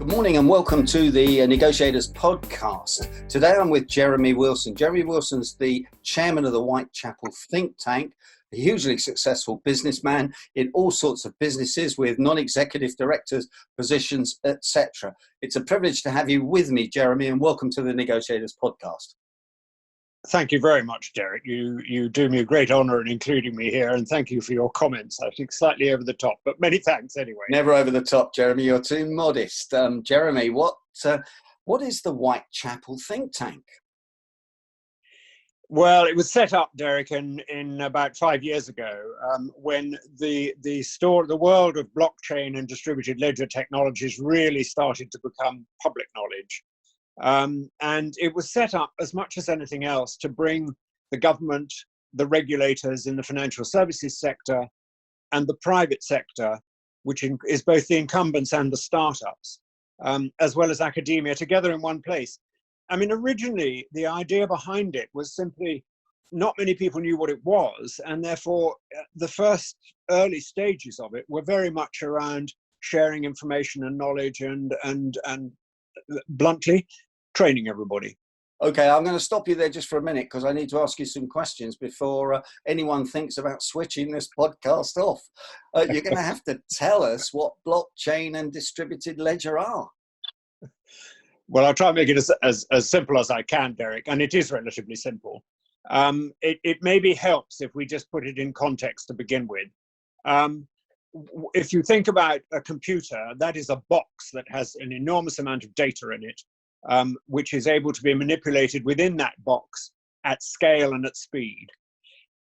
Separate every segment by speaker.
Speaker 1: Morning and welcome to the Negotiators podcast. Today I'm with Jeremy Wilson. Jeremy Wilson's the chairman of the Whitechapel Think Tank, a hugely successful businessman in all sorts of businesses with non-executive directors, positions, etc. It's a privilege to have you with me, Jeremy, and welcome to the Negotiators podcast.
Speaker 2: Thank you very much, Derek. You do me a great honour in including me here, and thank you for your comments. I think slightly over the top, but many thanks anyway.
Speaker 1: Never over the top, Jeremy. You're too modest. Jeremy, what is the Whitechapel Think Tank?
Speaker 2: Well, it was set up, Derek, in about 5 years ago, when the world of blockchain and distributed ledger technologies really started to become public knowledge. And it was set up, as much as anything else, to bring the government, the regulators in the financial services sector, and the private sector, which is both the incumbents and the startups, as well as academia, together in one place. I mean, originally, the idea behind it was simply not many people knew what it was, and therefore the first early stages of it were very much around sharing information and knowledge and bluntly, training everybody.
Speaker 1: Okay, I'm going to stop you there just for a minute because I need to ask you some questions before anyone thinks about switching this podcast off. You're going to have to tell us what blockchain and distributed ledger are.
Speaker 2: Well, I'll try and make it as simple as I can, Derek, and it is relatively simple. It maybe helps if we just put it in context to begin with. If you think about a computer, that is a box that has an enormous amount of data in it, which is able to be manipulated within that box at scale and at speed.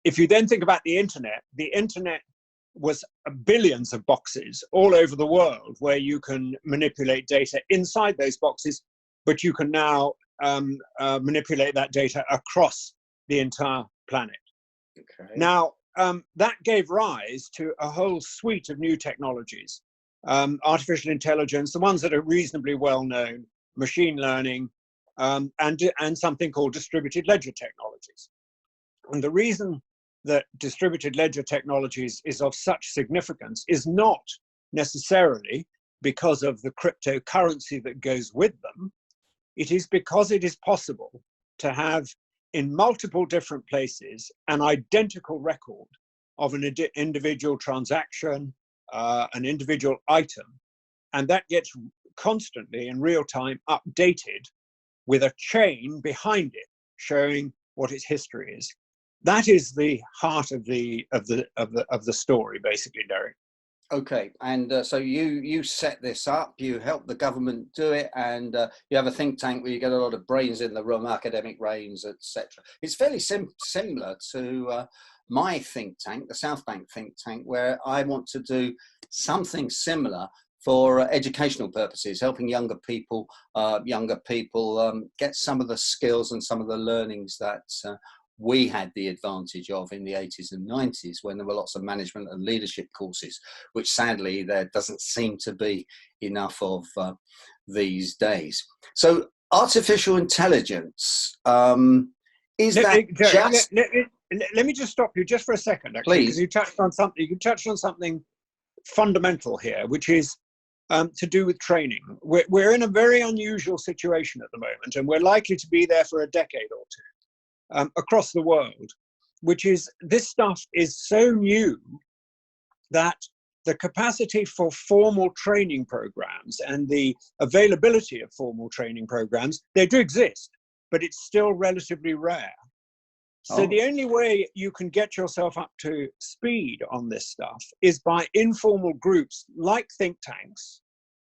Speaker 2: If you then think about the internet was billions of boxes all over the world where you can manipulate data inside those boxes, but you can now manipulate that data across the entire planet.
Speaker 1: Okay.
Speaker 2: Now, that gave rise to a whole suite of new technologies, artificial intelligence, the ones that are reasonably well known, machine learning, and something called distributed ledger technologies. And the reason that distributed ledger technologies is of such significance is not necessarily because of the cryptocurrency that goes with them. It is because it is possible to have in multiple different places an identical record of an individual transaction, an individual item, and that gets constantly in real time updated with a chain behind it showing what its history is. That is the heart of the story, basically, Derek.
Speaker 1: Okay, and so you set this up, you help the government do it, and you have a think tank where you get a lot of brains in the room, academic brains, etc. It's fairly similar to my think tank, the South Bank think tank, where I want to do something similar for educational purposes, helping younger people get some of the skills and some of the learnings that we had the advantage of in the 80s and 90s when there were lots of management and leadership courses, which sadly there doesn't seem to be enough of these days. So artificial intelligence, let me
Speaker 2: just stop you just for a second, actually, because you touched on something fundamental here, which is to do with training. We're in a very unusual situation at the moment, and we're likely to be there for a decade or two. Across the world, which is this stuff is so new that the capacity for formal training programs and the availability of formal training programs, they do exist, but it's still relatively rare. So the only way you can get yourself up to speed on this stuff is by informal groups like think tanks,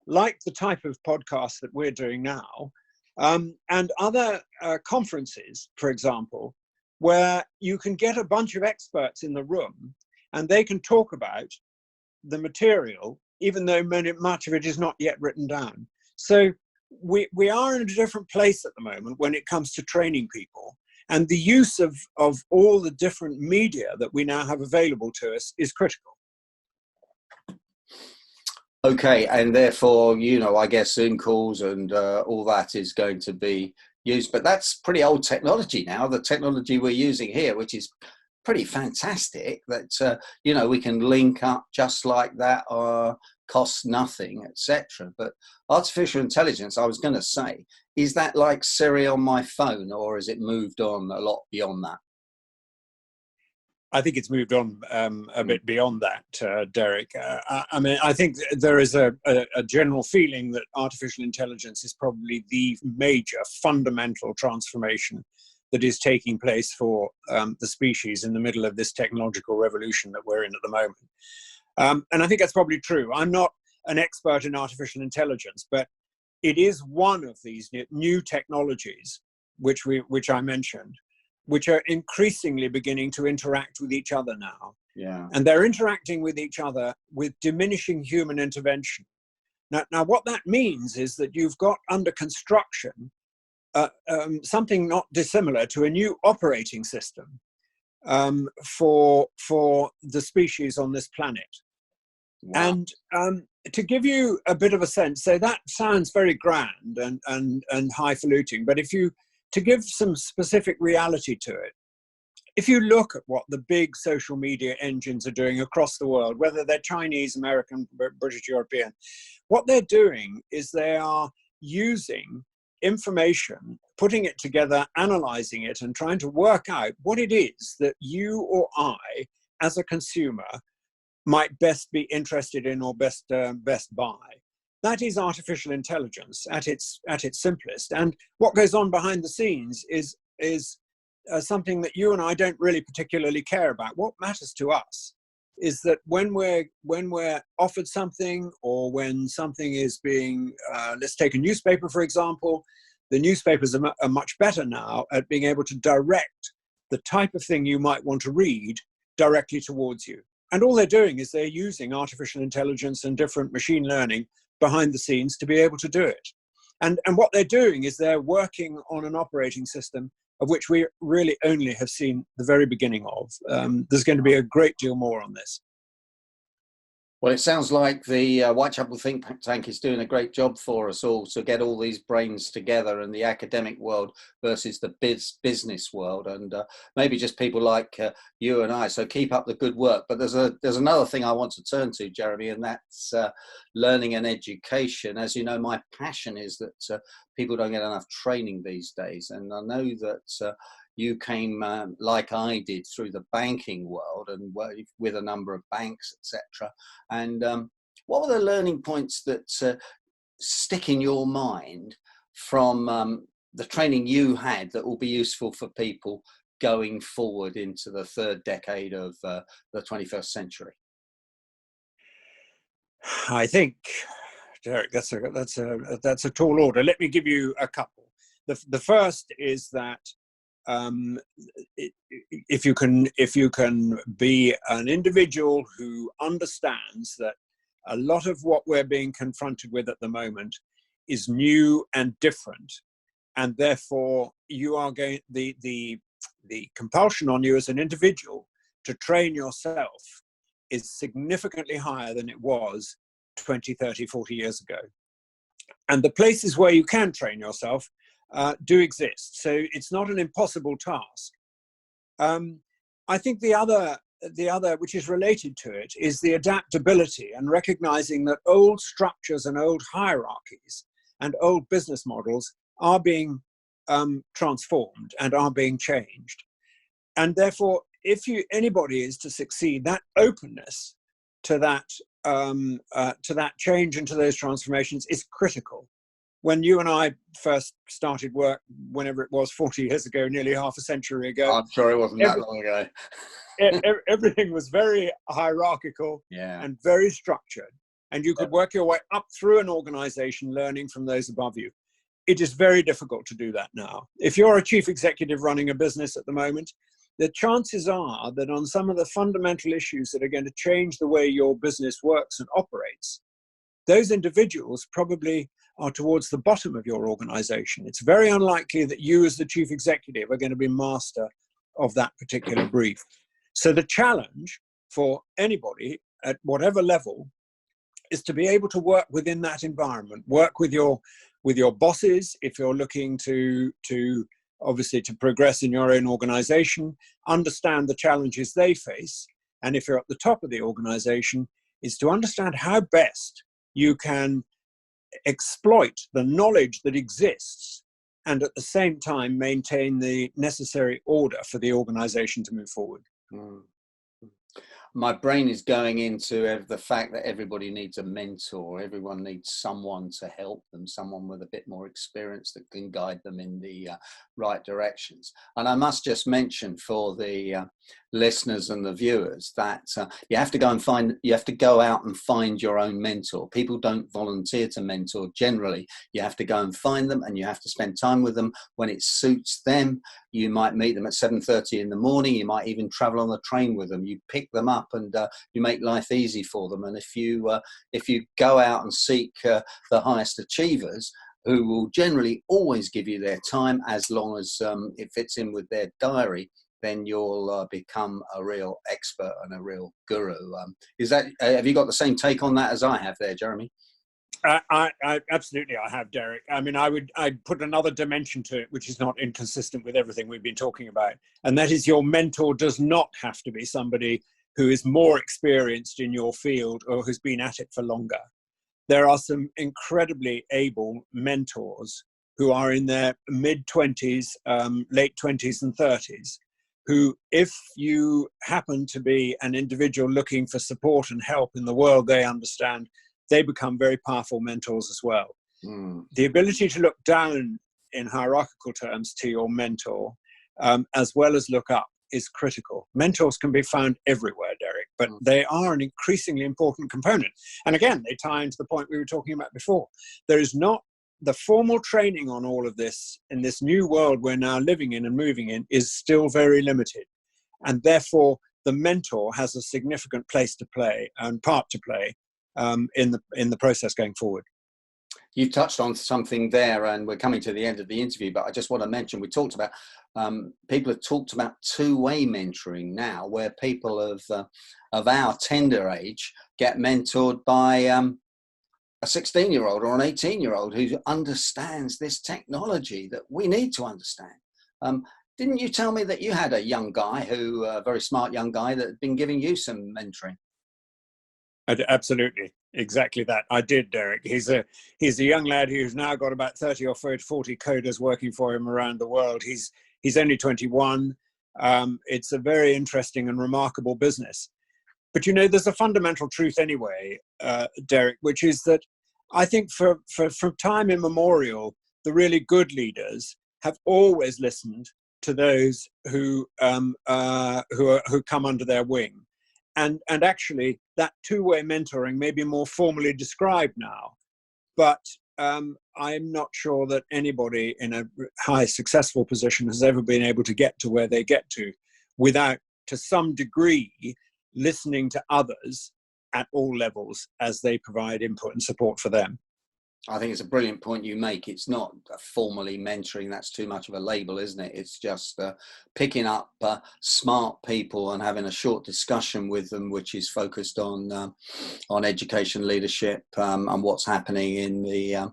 Speaker 2: like the type of podcast that we're doing now, and other conferences, for example, where you can get a bunch of experts in the room and they can talk about the material, even though much of it is not yet written down. So we are in a different place at the moment when it comes to training people. And the use of all the different media that we now have available to us is critical.
Speaker 1: Okay, and therefore, I guess Zoom calls and all that is going to be used, but that's pretty old technology now. The technology we're using here, which is pretty fantastic that, you know, we can link up just like that, or costs nothing, etc. But artificial intelligence, I was going to say, is that like Siri on my phone, or has it moved on a lot beyond that?
Speaker 2: I think it's moved on a bit beyond that, Derek. I mean, I think there is a general feeling that artificial intelligence is probably the major fundamental transformation that is taking place for the species in the middle of this technological revolution that we're in at the moment. And I think that's probably true. I'm not an expert in artificial intelligence, but it is one of these new technologies which I mentioned, which are increasingly beginning to interact with each other now.
Speaker 1: Yeah.
Speaker 2: And they're interacting with each other with diminishing human intervention. Now what that means is that you've got under construction something not dissimilar to a new operating system for the species on this planet. Wow. And to give you a bit of a sense, so that sounds very grand and highfalutin, but to give some specific reality to it, if you look at what the big social media engines are doing across the world, whether they're Chinese, American, British, European, what they're doing is they are using information, putting it together, analyzing it, and trying to work out what it is that you or I, as a consumer, might best be interested in or best buy. That is artificial intelligence at its simplest. And what goes on behind the scenes is something that you and I don't really particularly care about. What matters to us is that when we're offered something, or when something is being, let's take a newspaper, for example, the newspapers are much better now at being able to direct the type of thing you might want to read directly towards you. And all they're doing is they're using artificial intelligence and different machine learning behind the scenes to be able to do it. And what they're doing is they're working on an operating system of which we really only have seen the very beginning of. There's going to be a great deal more on this.
Speaker 1: Well, it sounds like the Whitechapel Think Tank is doing a great job for us all to get all these brains together, and the academic world versus the business world, and maybe just people like you and I. So keep up the good work. But there's another thing I want to turn to, Jeremy, and that's learning and education. As you know, my passion is that people don't get enough training these days, and I know that you came, like I did, through the banking world and with a number of banks, etc. And what were the learning points that stick in your mind from the training you had that will be useful for people going forward into the third decade of the 21st century?
Speaker 2: I think, Derek, that's a tall order. Let me give you a couple. The first is that if you can be an individual who understands that a lot of what we're being confronted with at the moment is new and different, and therefore you are going, the compulsion on you as an individual to train yourself is significantly higher than it was 20, 30, 40 years ago. And the places where you can train yourself do exist. So it's not an impossible task. I think the other, which is related to it, is the adaptability and recognizing that old structures and old hierarchies and old business models are being transformed and are being changed. And therefore, if anybody is to succeed, that openness to that change and to those transformations is critical. When you and I first started work, whenever it was, 40 years ago, nearly half a century ago.
Speaker 1: I'm sure it wasn't that long ago.
Speaker 2: Everything was very hierarchical,
Speaker 1: yeah,
Speaker 2: and very structured. And you could work your way up through an organization, learning from those above you. It is very difficult to do that now. If you're a chief executive running a business at the moment, the chances are that on some of the fundamental issues that are going to change the way your business works and operates, those individuals probably are towards the bottom of your organization. It's very unlikely that you as the chief executive are going to be master of that particular brief. So the challenge for anybody at whatever level is to be able to work within that environment, work with your bosses if you're looking to obviously, to progress in your own organization, understand the challenges they face. And if you're at the top of the organization, is to understand how best you can exploit the knowledge that exists and at the same time maintain the necessary order for the organization to move forward.
Speaker 1: Mm. My brain is going into the fact that everybody needs a mentor. Everyone needs someone to help them, someone with a bit more experience that can guide them in the right directions. And I must just mention for the listeners and the viewers that you have to go out and find your own mentor. People don't volunteer to mentor generally. You have to go and find them, and you have to spend time with them when it suits them. You might meet them at 7:30 in the morning. You might even travel on the train with them. You pick them up and you make life easy for them. And if you go out and seek the highest achievers, who will generally always give you their time as long as it fits in with their diary, then you'll become a real expert and a real guru. Have you got the same take on that as I have there, Jeremy?
Speaker 2: I absolutely, I have, Derek. I mean, I'd put another dimension to it, which is not inconsistent with everything we've been talking about. And that is, your mentor does not have to be somebody who is more experienced in your field or who's been at it for longer. There are some incredibly able mentors who are in their mid-20s, late 20s and 30s, who, if you happen to be an individual looking for support and help in the world they understand, they become very powerful mentors as well. Mm. The ability to look down in hierarchical terms to your mentor, as well as look up, is critical. Mentors can be found everywhere, Derek, but they are an increasingly important component. And again, they tie into the point we were talking about before. There is not the formal training on all of this in this new world we're now living in and moving in is still very limited. And therefore, the mentor has a significant place to play and part to play in the process going forward.
Speaker 1: You touched on something there, and we're coming to the end of the interview, but I just want to mention, we talked about, people have talked about two-way mentoring now, where people of our tender age get mentored by a 16-year-old or an 18-year-old who understands this technology that we need to understand. Didn't you tell me that you had a young guy a very smart young guy that had been giving you some mentoring?
Speaker 2: Absolutely, exactly that. I did, Derek. He's a young lad who's now got about 30 or 40 coders working for him around the world. He's only 21. It's a very interesting and remarkable business. But you know, there's a fundamental truth anyway, Derek, which is that I think from time immemorial, the really good leaders have always listened to those who come under their wing. And actually, that two-way mentoring may be more formally described now, but I'm not sure that anybody in a high successful position has ever been able to get to where they get to without, to some degree, listening to others at all levels as they provide input and support for them.
Speaker 1: I think it's a brilliant point you make. It's not formally mentoring. That's too much of a label, isn't it? It's just picking up smart people and having a short discussion with them, which is focused on education, leadership, and what's happening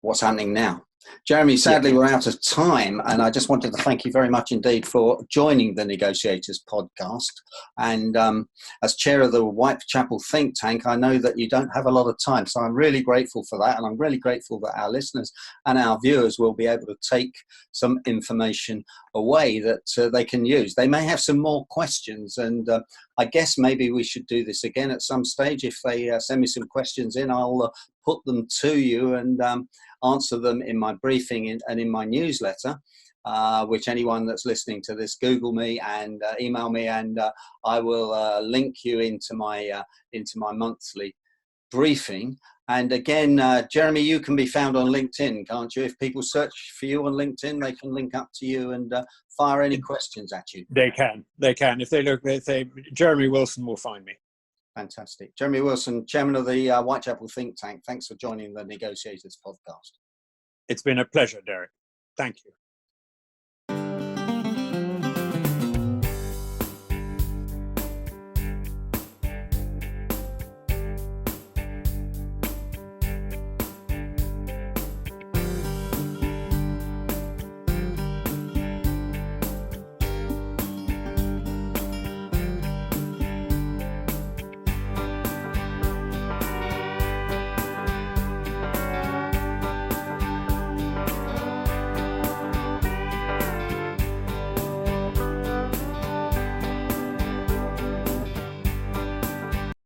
Speaker 1: what's happening now. Jeremy, sadly, we're out of time, and I just wanted to thank you very much indeed for joining the Negotiators podcast. And as chair of the Whitechapel Think Tank, I know that you don't have a lot of time, so I'm really grateful for that, and I'm really grateful that our listeners and our viewers will be able to take some information away that they can use. They may have some more questions, and I guess maybe we should do this again at some stage. If they send me some questions in, I'll put them to you and answer them in my briefing and in my newsletter, which anyone that's listening to this, Google me and email me, and I will link you into my monthly briefing. And again, Jeremy, you can be found on LinkedIn, can't you? If people search for you on LinkedIn, they can link up to you and fire any questions at you.
Speaker 2: They can. If they look, they say Jeremy Wilson will find me.
Speaker 1: Fantastic. Jeremy Wilson, chairman of the Whitechapel Think Tank. Thanks for joining the Negotiators podcast.
Speaker 2: It's been a pleasure, Derek. Thank you.